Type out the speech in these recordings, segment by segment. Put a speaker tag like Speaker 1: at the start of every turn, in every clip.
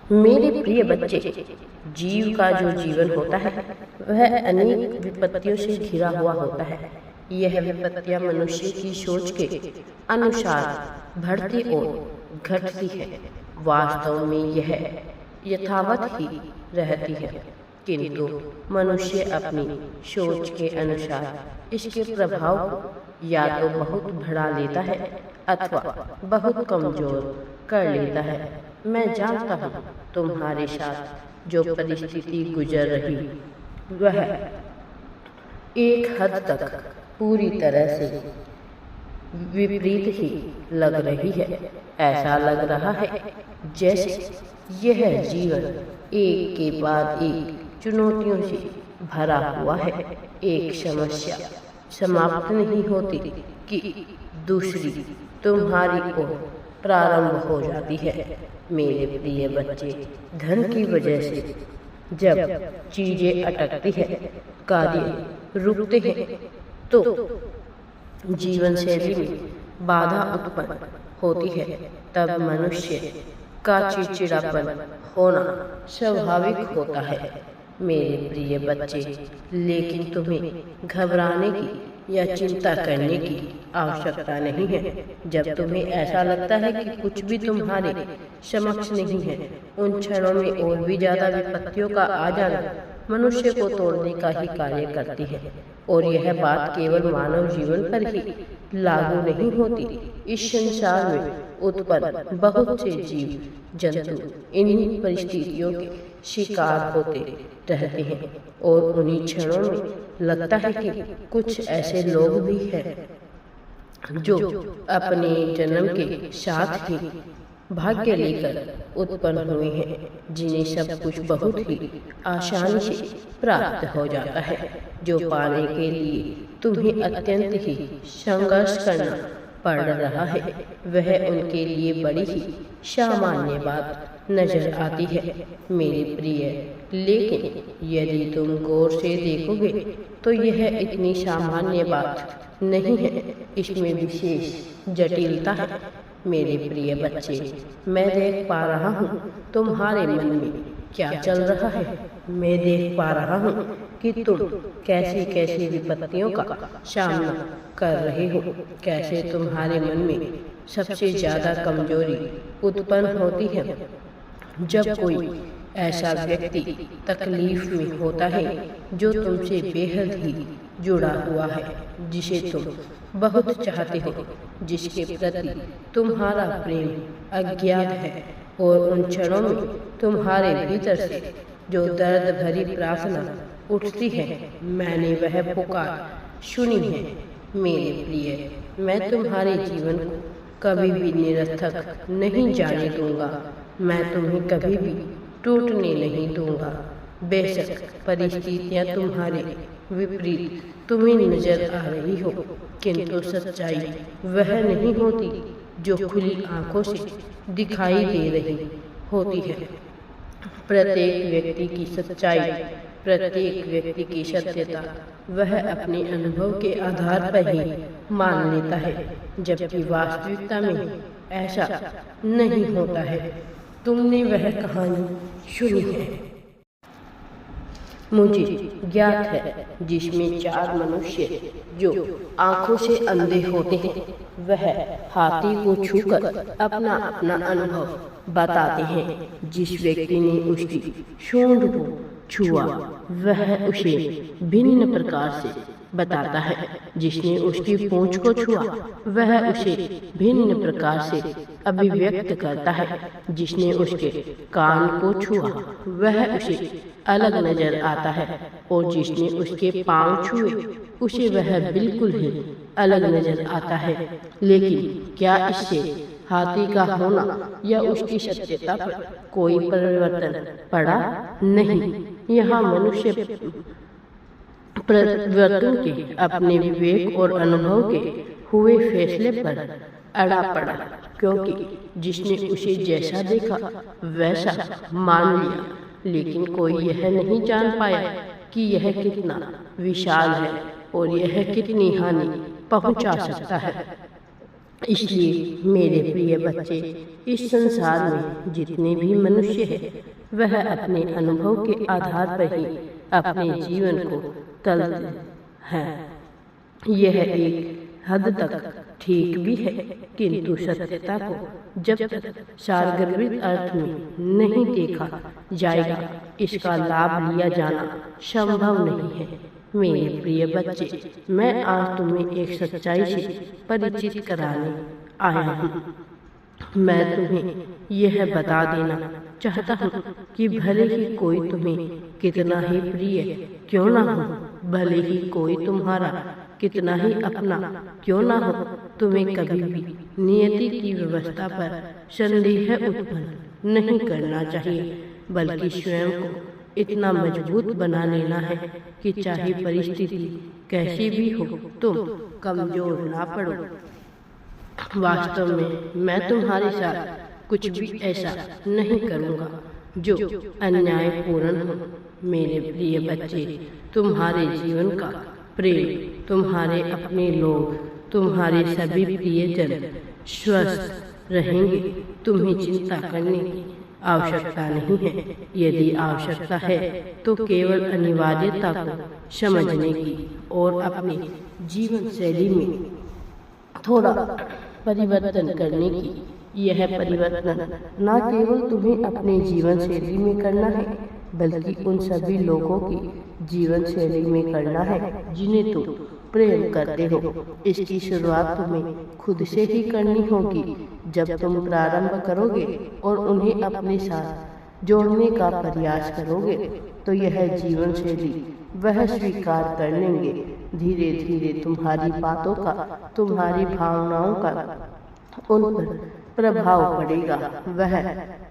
Speaker 1: मेरे प्रिय बच्चे, जीव का जो जीवन होता है वह अनेक विपत्तियों से घिरा हुआ होता है। यह विपत्तियां मनुष्य की सोच के अनुसार बढ़ती और घटती है। वास्तव में यह यथावत ही रहती है, किंतु मनुष्य अपनी सोच के अनुसार इसके प्रभाव को या तो बहुत बढ़ा लेता है अथवा बहुत कमजोर कर लेता है। मैं जानता हूँ तुम्हारे साथ जो परिस्थिति गुजर रही वह एक हद तक पूरी तरह से विपरीत ही लग रही है। ऐसा लग रहा है जैसे यह जीवन एक के बाद एक चुनौतियों से भरा हुआ है। एक समस्या समाप्त नहीं होती कि दूसरी तुम्हारी ओर प्रारंभ हो जाती है। मेरे प्रिय बच्चे, धन की वजह से जब चीजें अटकती है, कार्य रुकते हैं, तो जीवन शैली में बाधा उत्पन्न होती है। तब मनुष्य का चिड़चिड़ापन होना स्वाभाविक होता है। मेरे प्रिय बच्चे, लेकिन तुम्हें घबराने की या चिंता करने की आवश्यकता नहीं है। जब तुम्हें ऐसा लगता है कि कुछ भी तुम्हारे समक्ष नहीं है, उन क्षणों में और भी ज्यादा विपत्तियों का आ जाना मनुष्य को तोड़ने का ही कार्य करती है। और यह बात केवल मानव जीवन पर ही लागू नहीं होती। इस संसार में उत्पन्न बहुत से जीव जंतु इन्हीं परिस्थितियों के शिकार होते रहते हैं। और उन्हीं क्षणों में लगता है कि कुछ ऐसे लोग भी हैं जो अपने जन्म के साथ ही भाग्य लेकर उत्पन्न हुए हैं, जिन्हें सब कुछ बहुत ही आसानी से प्राप्त हो जाता है। जो पाने के लिए तुम्हें अत्यंत ही संघर्ष करना पड़ रहा है, वह उनके लिए बड़ी ही सामान्य बात नजर आती है मेरे प्रिय। लेकिन यदि तुम गौर से देखोगे तो यह इतनी सामान्य बात नहीं है, इसमें विशेष जटिलता है। मेरे प्रिय बच्चे, मैं देख पा रहा हूँ तुम्हारे मन में क्या चल रहा है। मैं देख पा रहा हूँ कि तुम कैसी कैसी विपत्तियों का सामना कर रहे हो, कैसे तुम्हारे मन में सबसे ज्यादा कमजोरी उत्पन्न होती है जब कोई ऐसा व्यक्ति तकलीफ में होता है जो तुमसे बेहद ही जुड़ा हुआ है, जिसे तुम बहुत चाहते हो, जिसके प्रति तुम्हारा प्रेम अज्ञात है। और उन क्षणों में तुम्हारे भीतर से जो दर्द भरी प्रार्थना उठती है, मैंने वह पुकार सुनी है। मेरे प्रिय, मैं तुम्हारे जीवन को कभी भी निरर्थक नहीं जाने दूंगा। मैं तुम्हें कभी भी टूटने नहीं दूंगा। बेशक परिस्थितियां तुम्हारे विपरीत तुम्हें नजर आ रही हो, किंतु सच्चाई वह नहीं होती जो खुली आंखों से दिखाई दे रही होती है। प्रत्येक व्यक्ति की सच्चाई, प्रत्येक व्यक्ति की सत्यता वह अपने अनुभव के आधार पर ही मान लेता है, जबकि वास्तविकता में ऐसा नहीं होता है। तुमने वह कहानी सुनी है, मुझे ज्ञात है, जिसमें चार मनुष्य जो आंखों से अंधे होते हैं, वह हाथी को छूकर अपना अपना अनुभव बताते हैं। जिस व्यक्ति ने उसकी सूंड को छुआ वह उसे भिन्न प्रकार से बताता है। जिसने उसकी पूंछ को छुआ वह उसे भिन्न प्रकार से अभिव्यक्त करता है। जिसने उसके कान को छुआ वह उसे अलग नजर आता है, और जिसने उसके पांव छुए उसे वह बिल्कुल ही अलग नजर आता है। लेकिन क्या इससे हाथी का होना या उसकी सत्यता पर कोई परिवर्तन पड़ा? नहीं। यहाँ मनुष्य परिवर्तन के अपने विवेक और अनुभव के हुए फैसले पर अड़ा पड़ा, क्योंकि जिसने उसे जैसा देखा वैसा मान लिया। लेकिन कोई यह नहीं जान पाया कि यह कितना विशाल है और यह कितनी हानि पहुंचा सकता है। इसलिए मेरे प्रिय बच्चे, इस संसार में जितने भी मनुष्य हैं वह अपने अनुभव के आधार पर ही अपने जीवन को तलते हैं। यह एक हद तक ठीक भी है, किंतु सत्यता को जब तक सारगर्भित अर्थ में नहीं देखा जाएगा इसका लाभ लिया जाना संभव नहीं है। मेरे प्रिय बच्चे, मैं आज तुम्हें एक सच्चाई से परिचित कराने आया हूँ। मैं तुम्हें यह बता देना चाहता हूँ कि भले ही कोई तुम्हें कितना ही प्रिय क्यों ना हो, भले ही कोई तुम्हारा कितना ही अपना क्यों ना हो, तुम्हें कभी भी नियति की व्यवस्था पर संदेह उत्पन्न नहीं करना चाहिए, बल्कि स्वयं को इतना मजबूत बना लेना है कि चाहे परिस्थिति कैसी भी हो तुम कमजोर ना पड़ो। वास्तव में मैं तुम्हारे साथ कुछ भी ऐसा नहीं करूँगा जो अन्यायपूर्ण हो। मेरे प्रिय बच्चे, तुम्हारे जीवन का प्रेम, तुम्हारे अपने लोग, तुम्हारे सभी प्रियजन स्वस्थ रहेंगे। तुम्हें चिंता करने की आवश्यकता नहीं है। यदि आवश्यकता है तो केवल अनिवार्यता को समझने की और अपनी जीवन शैली में थोड़ा परिवर्तन करने की। यह परिवर्तन न केवल तुम्हें अपने जीवन शैली में करना है, बल्कि उन सभी लोगों की जीवन शैली में करना है जिन्हें तुम प्रेम करते हो। इसकी शुरुआत तुम्हें खुद से ही करनी होगी। जब तुम प्रारंभ करोगे और उन्हें अपने साथ जोड़ने का प्रयास करोगे तो यह जीवन शैली वह स्वीकार कर लेंगे। धीरे धीरे तुम्हारी बातों का, तुम्हारी भावनाओं का उन पर प्रभाव पड़ेगा। वह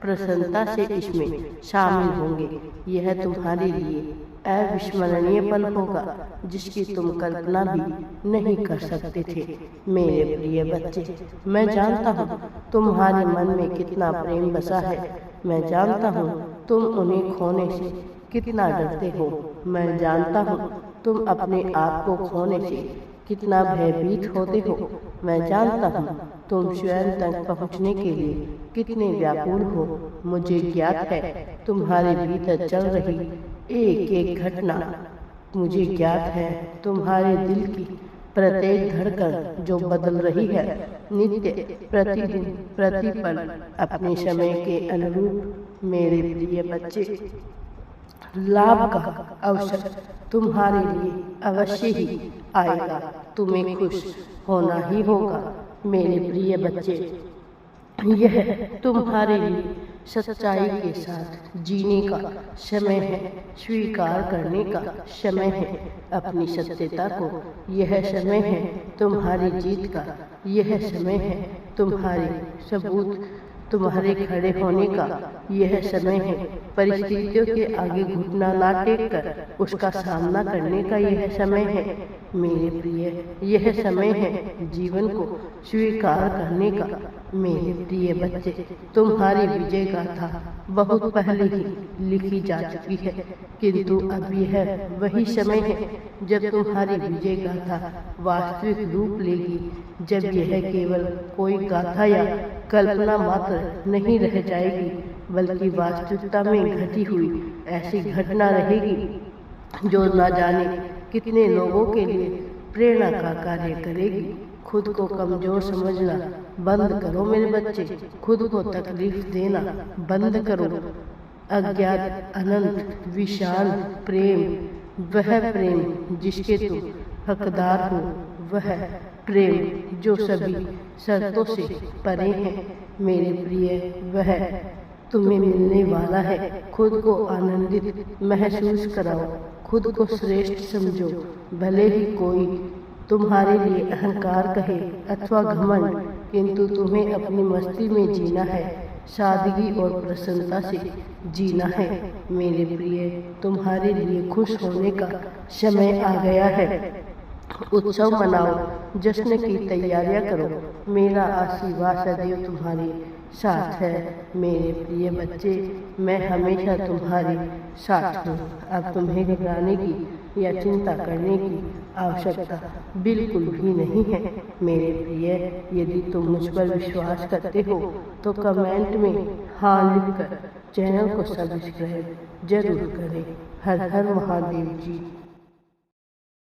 Speaker 1: प्रसन्नता से इसमें शामिल होंगे। यह तुम्हारे लिए अविस्मरणीय पल होगा जिसकी तुम कल्पना भी नहीं कर सकते थे। मेरे प्रिय बच्चे, मैं जानता हूँ तुम्हारे मन में कितना प्रेम बसा है। मैं जानता हूँ तुम उन्हें खोने से कितना डरते हो। मैं जानता हूँ तुम अपने आप को खोने से कितना भयभीत होते हो। मैं जानता हूँ तुम स्वयं तक पहुँचने के लिए कितने व्याकुल हो। मुझे ज्ञात है तुम्हारे भीतर चल रही एक एक घटना। मुझे ज्ञात है तुम्हारे दिल की प्रत्येक धड़कन जो बदल रही है नित्य, प्रतिदिन, प्रतिपल, अपने समय के अनुरूप। मेरे प्रिय बच्चे, लाभ का अवसर तुम्हारे लिए अवश्य ही आएगा। तुम्हें खुश होना ही होगा। मेरे प्रिय बच्चे, यह तुम्हारे लिए सच्चाई के साथ जीने का समय है, स्वीकार करने का समय है अपनी सत्यता को। यह समय है तुम्हारी जीत का। यह समय है तुम्हारे सबूत, तुम्हारे खड़े होने का। यह समय है परिस्थितियों के आगे घुटना ना टेक कर उसका सामना करने का। यह समय है मेरे प्रिय, यह समय है जीवन को स्वीकार करने का। मेरे प्रिय बच्चे, तुम्हारी विजय गाथा बहुत पहले ही लिखी जा चुकी है, किंतु अब यह वही समय है जब तुम्हारी विजय गाथा वास्तविक रूप लेगी। जब यह केवल कोई गाथा या कल्पना मात्र नहीं रह जाएगी, बल्कि वास्तविकता में घटी हुई ऐसी घटना रहेगी जो न जाने कितने लोगों के लिए प्रेरणा का कार्य करेगी। खुद को कमजोर समझना बंद करो मेरे बच्चे। खुद को तकलीफ देना बंद करो। अज्ञात, अनंत, विशाल प्रेम, वह प्रेम जिसके तुम हकदार हो, वह प्रेम जो सभी शर्तों से परे है मेरे प्रिय, वह तुम्हें मिलने वाला है। खुद को आनंदित महसूस कराओ, खुद को श्रेष्ठ समझो। भले ही कोई तुम्हारे लिए अहंकार कहे अथवा घमंड, किंतु तुम्हें अपनी मस्ती में जीना है, सादगी और प्रसन्नता से जीना है मेरे प्रिय। तुम्हारे लिए खुश होने का समय आ गया है। उत्सव मनाओ, जश्न की तैयारियां करो। मेरा आशीर्वाद सदैव तुम्हारे साथ है। मेरे प्रिय बच्चे, मैं हमेशा तुम्हारी साथ हूँ। अब तुम्हें घबराने की या चिंता करने की आवश्यकता बिल्कुल भी नहीं है। मेरे प्रिय, यदि तुम मुझ पर विश्वास करते हो तो कमेंट में हाँ लिखकर चैनल को सब्सक्राइब जरूर करें। हर हर महादेव जी।